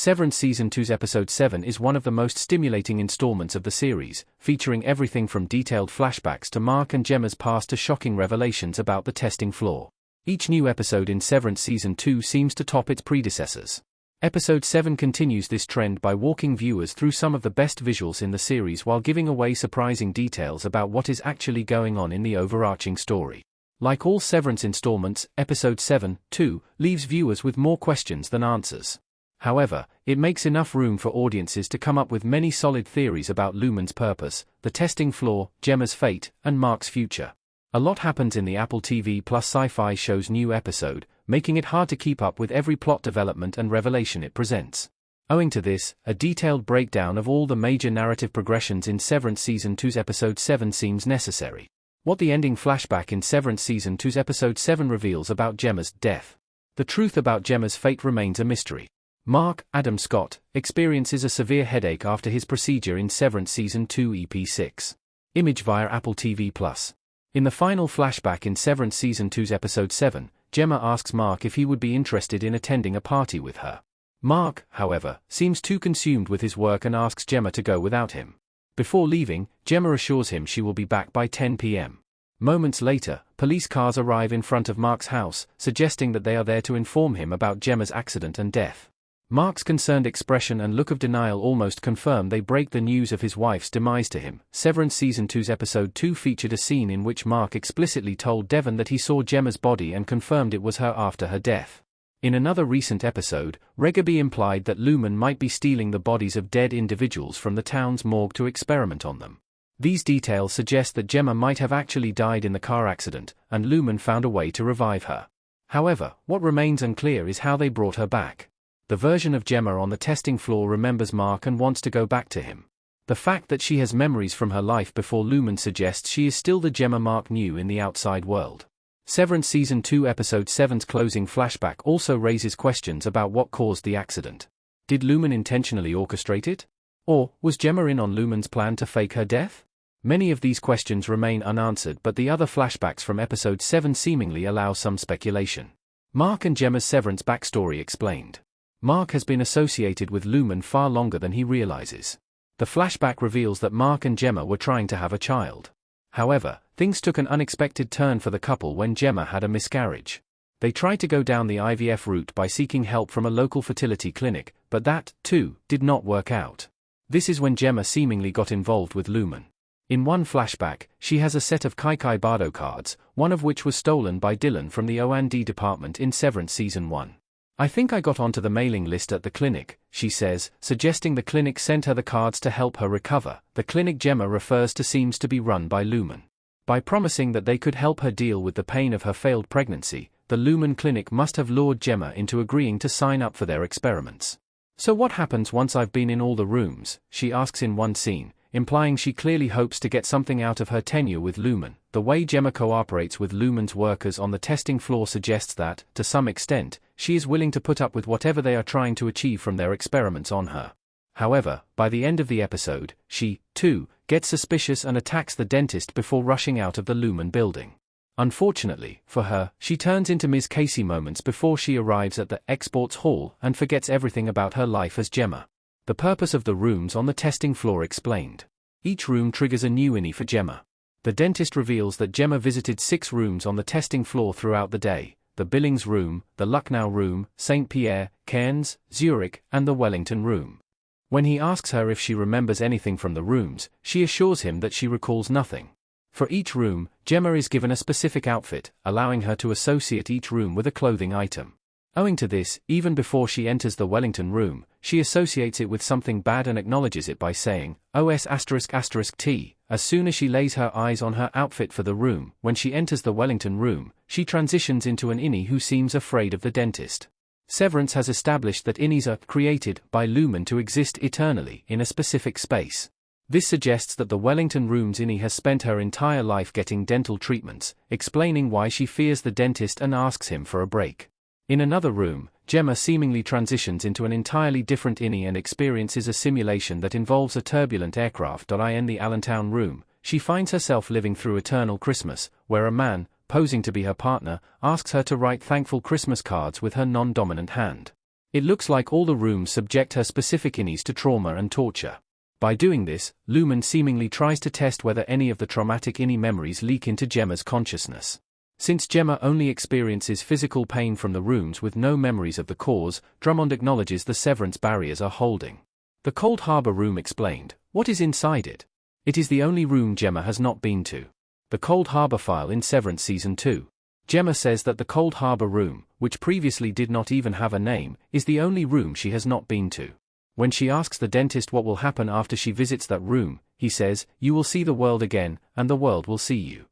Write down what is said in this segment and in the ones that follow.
Severance Season 2's Episode 7 is one of the most stimulating installments of the series, featuring everything from detailed flashbacks to Mark and Gemma's past to shocking revelations about the testing floor. Each new episode in Severance Season 2 seems to top its predecessors. Episode 7 continues this trend by walking viewers through some of the best visuals in the series while giving away surprising details about what is actually going on in the overarching story. Like all Severance installments, Episode 7, too, leaves viewers with more questions than answers. However, it makes enough room for audiences to come up with many solid theories about Lumen's purpose, the testing floor, Gemma's fate, and Mark's future. A lot happens in the Apple TV+ sci-fi show's new episode, making it hard to keep up with every plot development and revelation it presents. Owing to this, a detailed breakdown of all the major narrative progressions in Severance Season 2's Episode 7 seems necessary. What the ending flashback in Severance Season 2's Episode 7 reveals about Gemma's death. The truth about Gemma's fate remains a mystery. Mark, Adam Scott, experiences a severe headache after his procedure in Severance Season 2 EP 6. Image via Apple TV+. In the final flashback in Severance Season 2's Episode 7, Gemma asks Mark if he would be interested in attending a party with her. Mark, however, seems too consumed with his work and asks Gemma to go without him. Before leaving, Gemma assures him she will be back by 10 p.m. Moments later, police cars arrive in front of Mark's house, suggesting that they are there to inform him about Gemma's accident and death. Mark's concerned expression and look of denial almost confirm they break the news of his wife's demise to him. Severance Season 2's Episode 2 featured a scene in which Mark explicitly told Devon that he saw Gemma's body and confirmed it was her after her death. In another recent episode, Regaby implied that Lumen might be stealing the bodies of dead individuals from the town's morgue to experiment on them. These details suggest that Gemma might have actually died in the car accident, and Lumen found a way to revive her. However, what remains unclear is how they brought her back. The version of Gemma on the testing floor remembers Mark and wants to go back to him. The fact that she has memories from her life before Lumen suggests she is still the Gemma Mark knew in the outside world. Severance Season 2 Episode 7's closing flashback also raises questions about what caused the accident. Did Lumen intentionally orchestrate it? Or was Gemma in on Lumen's plan to fake her death? Many of these questions remain unanswered, but the other flashbacks from Episode 7 seemingly allow some speculation. Mark and Gemma's Severance backstory explained. Mark has been associated with Lumen far longer than he realizes. The flashback reveals that Mark and Gemma were trying to have a child. However, things took an unexpected turn for the couple when Gemma had a miscarriage. They tried to go down the IVF route by seeking help from a local fertility clinic, but that, too, did not work out. This is when Gemma seemingly got involved with Lumen. In one flashback, she has a set of Kai Kai Bardo cards, one of which was stolen by Dylan from the O&D department in Severance Season 1. I think I got onto the mailing list at the clinic, she says, suggesting the clinic sent her the cards to help her recover. The clinic Gemma refers to seems to be run by Lumen. By promising that they could help her deal with the pain of her failed pregnancy, the Lumen clinic must have lured Gemma into agreeing to sign up for their experiments. So what happens once I've been in all the rooms, she asks in one scene, implying she clearly hopes to get something out of her tenure with Lumen. The way Gemma cooperates with Lumen's workers on the testing floor suggests that, to some extent, she is willing to put up with whatever they are trying to achieve from their experiments on her. However, by the end of the episode, she, too, gets suspicious and attacks the dentist before rushing out of the Lumen building. Unfortunately, for her, she turns into Ms. Casey moments before she arrives at the exports hall and forgets everything about her life as Gemma. The purpose of the rooms on the testing floor explained. Each room triggers a new innie for Gemma. The dentist reveals that Gemma visited 6 rooms on the testing floor throughout the day: the Billings room, the Lucknow room, St. Pierre, Cairns, Zurich, and the Wellington room. When he asks her if she remembers anything from the rooms, she assures him that she recalls nothing. For each room, Gemma is given a specific outfit, allowing her to associate each room with a clothing item. Owing to this, even before she enters the Wellington room, she associates it with something bad and acknowledges it by saying, OS***T. As soon as she lays her eyes on her outfit for the room, when she enters the Wellington room, she transitions into an innie who seems afraid of the dentist. Severance has established that innies are created by Lumen to exist eternally in a specific space. This suggests that the Wellington room's innie has spent her entire life getting dental treatments, explaining why she fears the dentist and asks him for a break. In another room, Gemma seemingly transitions into an entirely different innie and experiences a simulation that involves a turbulent aircraft. In the Allentown room, she finds herself living through Eternal Christmas, where a man, posing to be her partner, asks her to write thankful Christmas cards with her non-dominant hand. It looks like all the rooms subject her specific innies to trauma and torture. By doing this, Lumen seemingly tries to test whether any of the traumatic innie memories leak into Gemma's consciousness. Since Gemma only experiences physical pain from the rooms with no memories of the cause, Drummond acknowledges the severance barriers are holding. The Cold Harbor room explained. What is inside it? It is the only room Gemma has not been to. The Cold Harbor file in Severance Season 2. Gemma says that the Cold Harbor room, which previously did not even have a name, is the only room she has not been to. When she asks the dentist what will happen after she visits that room, he says, "You will see the world again, and the world will see you."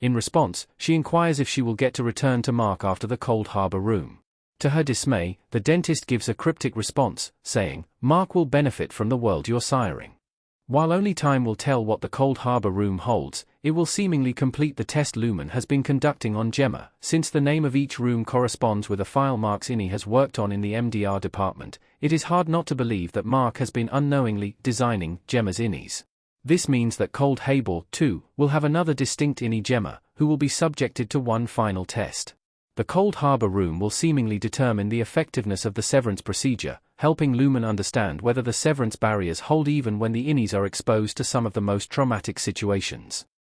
In response, she inquires if she will get to return to Mark after the Cold Harbor room. To her dismay, the dentist gives a cryptic response, saying, "Mark will benefit from the world you're siring." While only time will tell what the Cold Harbor room holds, it will seemingly complete the test Lumen has been conducting on Gemma. Since the name of each room corresponds with a file Mark's innie has worked on in the MDR department, it is hard not to believe that Mark has been unknowingly designing Gemma's innies. This means that Cold Harbor, too, will have another distinct innie Gemma, who will be subjected to one final test. The Cold Harbor room will seemingly determine the effectiveness of the severance procedure, helping Lumen understand whether the severance barriers hold even when the innies are exposed to some of the most traumatic situations.